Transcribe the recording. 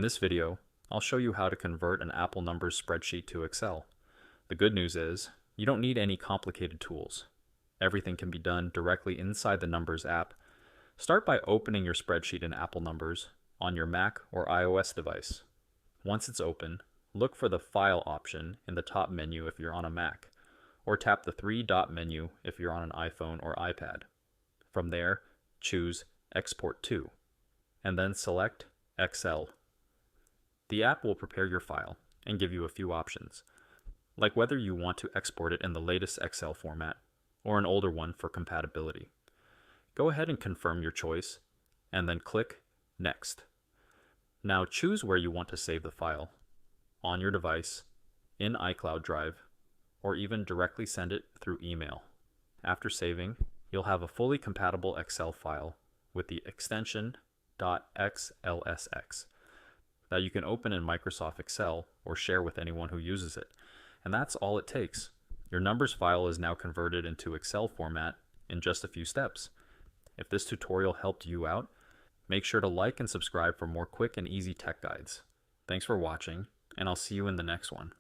this video, I'll show you how to convert an Apple numbers spreadsheet to Excel. The good news is, you don't need any complicated tools. Everything can be done directly inside the Numbers app. Start by opening your spreadsheet in Apple Numbers on your Mac or iOS device. Once it's open, look for the File option in the top menu if you're on a Mac, or tap the three-dot menu if you're on an iPhone or iPad. From there, choose Export To, and then select Excel. The app will prepare your file and give you a few options, like whether you want to export it in the latest Excel format or an older one for compatibility. Go ahead and confirm your choice, and then click Next. Now choose where you want to save the file, on your device, in iCloud Drive, or even directly send it through email. After saving, you'll have a fully compatible Excel file with the extension .xlsx that you can open in Microsoft Excel or share with anyone who uses it. And that's all it takes. Your numbers file is now converted into Excel format in just a few steps. If this tutorial helped you out, make sure to like and subscribe for more quick and easy tech guides. Thanks for watching, and I'll see you in the next one.